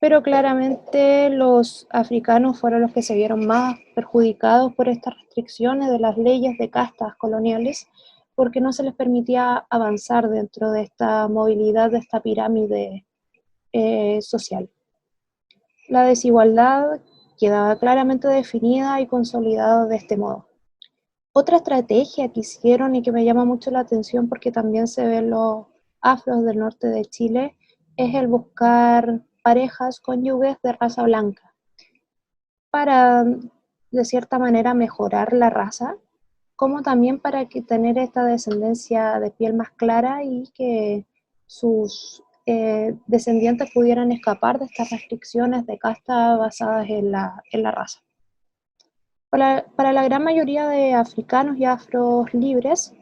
pero claramente los africanos fueron los que se vieron más perjudicados por estas restricciones de las leyes de castas coloniales, porque no se les permitía avanzar dentro de esta movilidad, de esta pirámide social. La desigualdad quedaba claramente definida y consolidada de este modo. Otra estrategia que hicieron y que me llama mucho la atención porque también se ve en los afros del norte de Chile es el buscar parejas cónyuges de raza blanca para, de cierta manera, mejorar la raza, como también para que tener esta descendencia de piel más clara y que sus descendientes pudieran escapar de estas restricciones de casta basadas en la raza. Para la gran mayoría de africanos y afros libres,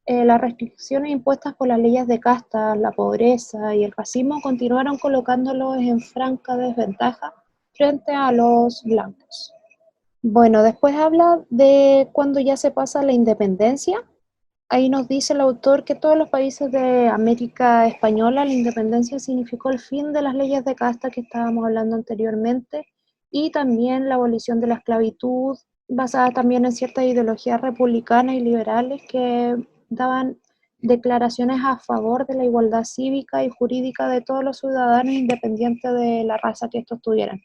las restricciones impuestas por las leyes de casta, la pobreza y el racismo continuaron colocándolos en franca desventaja frente a los blancos. Bueno, después habla de cuando ya se pasa a la independencia. Ahí nos dice el autor que todos los países de América Española la independencia significó el fin de las leyes de casta que estábamos hablando anteriormente y también la abolición de la esclavitud, basada también en ciertas ideologías republicanas y liberales que daban declaraciones a favor de la igualdad cívica y jurídica de todos los ciudadanos independiente de la raza que estos tuvieran.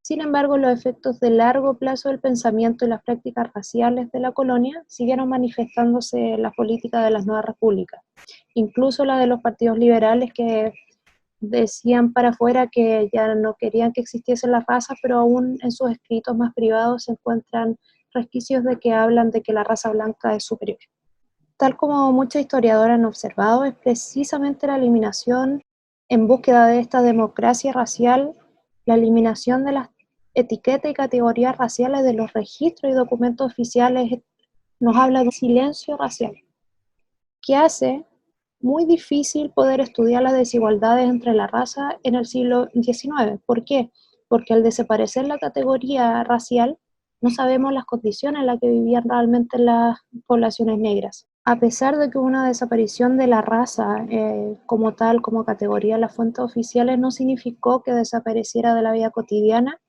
Sin embargo, los efectos de largo plazo del pensamiento y las prácticas raciales de la colonia siguieron manifestándose en la política de las nuevas repúblicas, incluso la de los partidos liberales que decían para afuera que ya no querían que existiese la raza, pero aún en sus escritos más privados se encuentran resquicios de que hablan de que la raza blanca es superior. Tal como muchos historiadores han observado, es precisamente la eliminación en búsqueda de esta democracia racial, la eliminación de las etiquetas y categorías raciales de los registros y documentos oficiales nos habla de un silencio racial que hace muy difícil poder estudiar las desigualdades entre la raza en el siglo XIX. ¿Por qué? Porque al desaparecer la categoría racial, no sabemos las condiciones en las que vivían realmente las poblaciones negras. A pesar de que hubo una desaparición de la raza como tal, como categoría en las fuentes oficiales, no significó que desapareciera de la vida cotidiana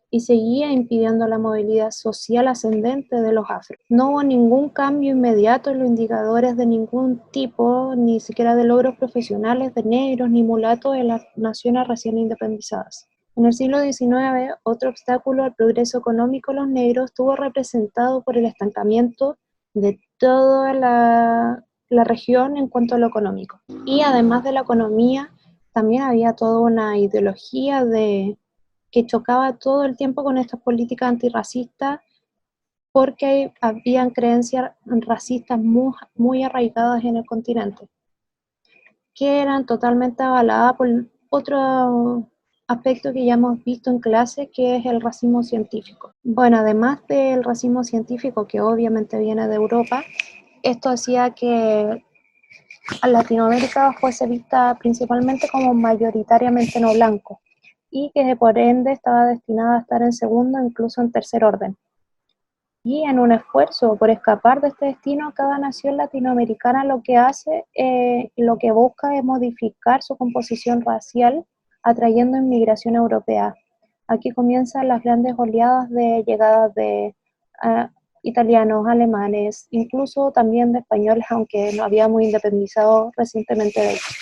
y seguía impidiendo la movilidad social ascendente de los afros. No hubo ningún cambio inmediato en los indicadores de ningún tipo, ni siquiera de logros profesionales de negros ni mulatos en las naciones recién independizadas. En el siglo XIX, otro obstáculo al progreso económico de los negros estuvo representado por el estancamiento de toda la región en cuanto a lo económico. Y además de la economía, también había toda una ideología que chocaba todo el tiempo con estas políticas antirracistas porque habían creencias racistas muy arraigadas en el continente, que eran totalmente avaladas por otro aspecto que ya hemos visto en clase, que es el racismo científico. Bueno, además del racismo científico, que obviamente viene de Europa, esto hacía que a Latinoamérica fuese vista principalmente como mayoritariamente no blanco, y que por ende estaba destinada a estar en segundo, incluso en tercer orden. Y en un esfuerzo por escapar de este destino, cada nación latinoamericana lo que hace, lo que busca es modificar su composición racial, atrayendo inmigración europea. Aquí comienzan las grandes oleadas de llegadas de italianos, alemanes, incluso también de españoles, aunque no habíamos independizado recientemente de ellos.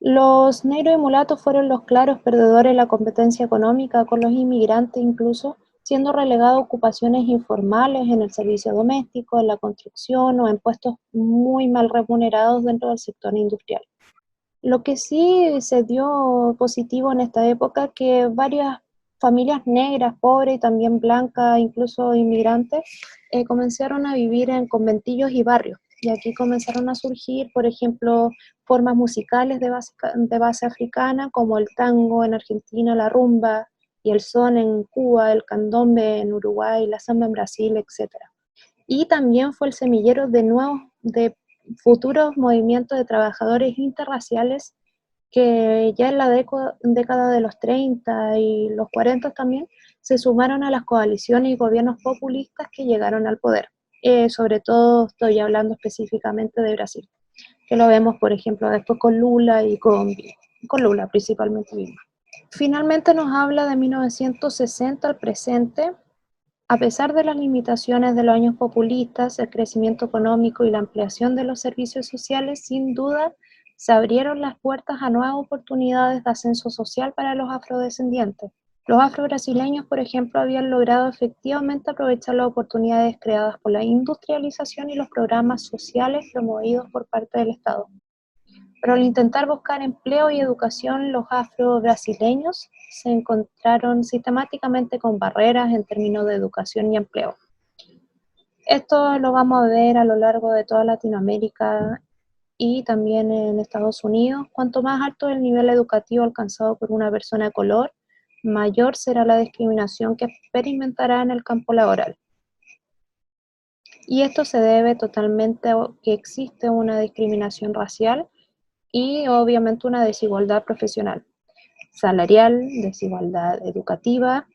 Los negros y mulatos fueron los claros perdedores en la competencia económica con los inmigrantes, incluso siendo relegados a ocupaciones informales en el servicio doméstico, en la construcción o en puestos muy mal remunerados dentro del sector industrial. Lo que sí se dio positivo en esta época que varias familias negras, pobres y también blancas, incluso inmigrantes, comenzaron a vivir en conventillos y barrios. Y aquí comenzaron a surgir, por ejemplo, formas musicales de base africana, como el tango en Argentina, la rumba, y el son en Cuba, el candombe en Uruguay, la samba en Brasil, etc. Y también fue el semillero de futuros movimientos de trabajadores interraciales que ya en la década de los 30 y los 40 también se sumaron a las coaliciones y gobiernos populistas que llegaron al poder. Sobre todo estoy hablando específicamente de Brasil, que lo vemos, por ejemplo, después con Lula y con Lula principalmente mismo. Finalmente nos habla de 1960 al presente. A pesar de las limitaciones de los años populistas, el crecimiento económico y la ampliación de los servicios sociales, sin duda, se abrieron las puertas a nuevas oportunidades de ascenso social para los afrodescendientes. Los afrobrasileños, por ejemplo, habían logrado efectivamente aprovechar las oportunidades creadas por la industrialización y los programas sociales promovidos por parte del Estado. Pero al intentar buscar empleo y educación, los afro-brasileños se encontraron sistemáticamente con barreras en términos de educación y empleo. Esto lo vamos a ver a lo largo de toda Latinoamérica y también en Estados Unidos. Cuanto más alto el nivel educativo alcanzado por una persona de color, mayor será la discriminación que experimentará en el campo laboral. Y esto se debe totalmente a que existe una discriminación racial y obviamente una desigualdad profesional, salarial, desigualdad educativa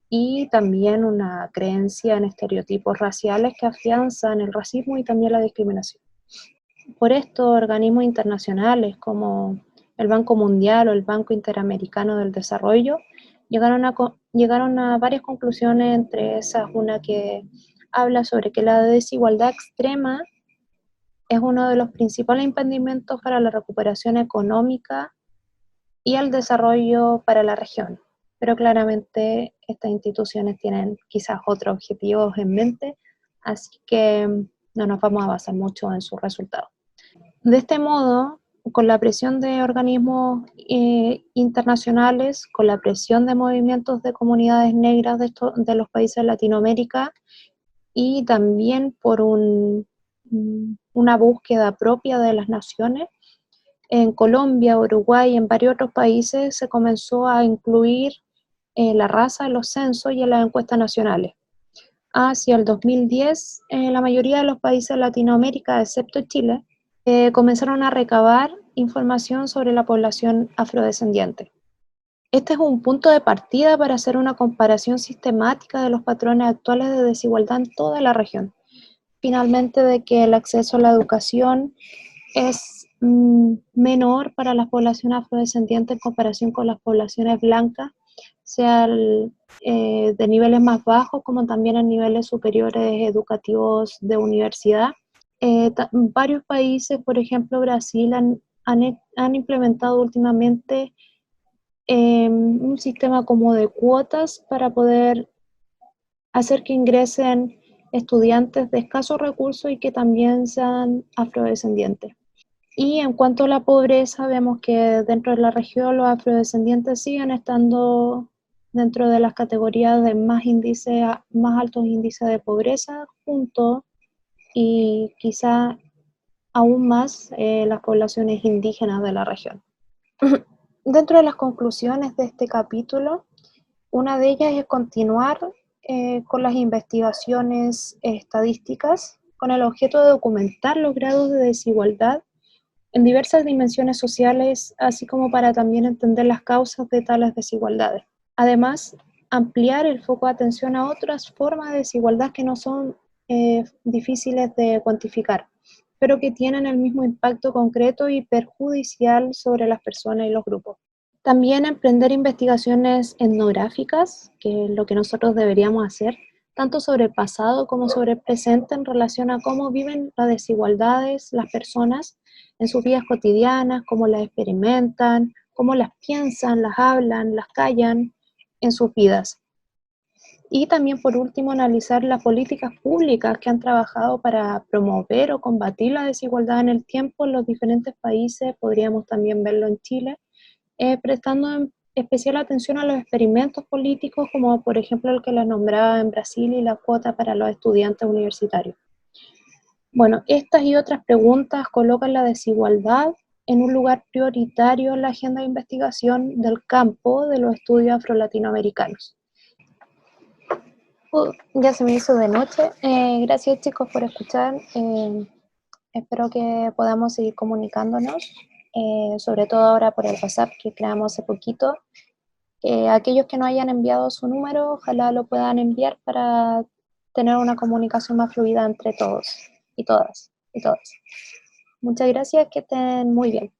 y también una creencia en estereotipos raciales que afianzan el racismo y también la discriminación. Por esto, organismos internacionales como el Banco Mundial o el Banco Interamericano del Desarrollo llegaron a varias conclusiones, entre esas una que habla sobre que la desigualdad extrema es uno de los principales impedimentos para la recuperación económica y el desarrollo para la región. Pero claramente estas instituciones tienen quizás otros objetivos en mente, así que no nos vamos a basar mucho en sus resultados. De este modo, con la presión de organismos internacionales, con la presión de movimientos de comunidades negras de los países de Latinoamérica y también por una búsqueda propia de las naciones, en Colombia, Uruguay y en varios otros países se comenzó a incluir la raza en los censos y en las encuestas nacionales. Hacia el 2010, la mayoría de los países de Latinoamérica, excepto Chile, comenzaron a recabar información sobre la población afrodescendiente. Este es un punto de partida para hacer una comparación sistemática de los patrones actuales de desigualdad en toda la región. Finalmente, de que el acceso a la educación es menor para las poblaciones afrodescendientes en comparación con las poblaciones blancas, sea de niveles más bajos como también en niveles superiores educativos de universidad. Varios países, por ejemplo Brasil, han implementado últimamente un sistema como de cuotas para poder hacer que ingresen estudiantes de escasos recursos y que también sean afrodescendientes. Y en cuanto a la pobreza, vemos que dentro de la región los afrodescendientes siguen estando dentro de las categorías de más altos índices de pobreza, junto y quizá aún más las poblaciones indígenas de la región. Dentro de las conclusiones de este capítulo, una de ellas es continuar con las investigaciones estadísticas con el objeto de documentar los grados de desigualdad en diversas dimensiones sociales, así como para también entender las causas de tales desigualdades. Además, ampliar el foco de atención a otras formas de desigualdad que no son difíciles de cuantificar, pero que tienen el mismo impacto concreto y perjudicial sobre las personas y los grupos. También emprender investigaciones etnográficas, que es lo que nosotros deberíamos hacer, tanto sobre el pasado como sobre el presente en relación a cómo viven las desigualdades las personas en sus vidas cotidianas, cómo las experimentan, cómo las piensan, las hablan, las callan en sus vidas. Y también, por último, analizar las políticas públicas que han trabajado para promover o combatir la desigualdad en el tiempo en los diferentes países, podríamos también verlo en Chile, prestando especial atención a los experimentos políticos, como por ejemplo el que les nombraba en Brasil y la cuota para los estudiantes universitarios. Bueno, estas y otras preguntas colocan la desigualdad en un lugar prioritario en la agenda de investigación del campo de los estudios afro-latinoamericanos. Ya se me hizo de noche. Gracias chicos por escuchar. Espero que podamos seguir comunicándonos, sobre todo ahora por el WhatsApp que creamos hace poquito. Aquellos que no hayan enviado su número, ojalá lo puedan enviar para tener una comunicación más fluida entre todos y todas y todas. Muchas gracias, que estén muy bien.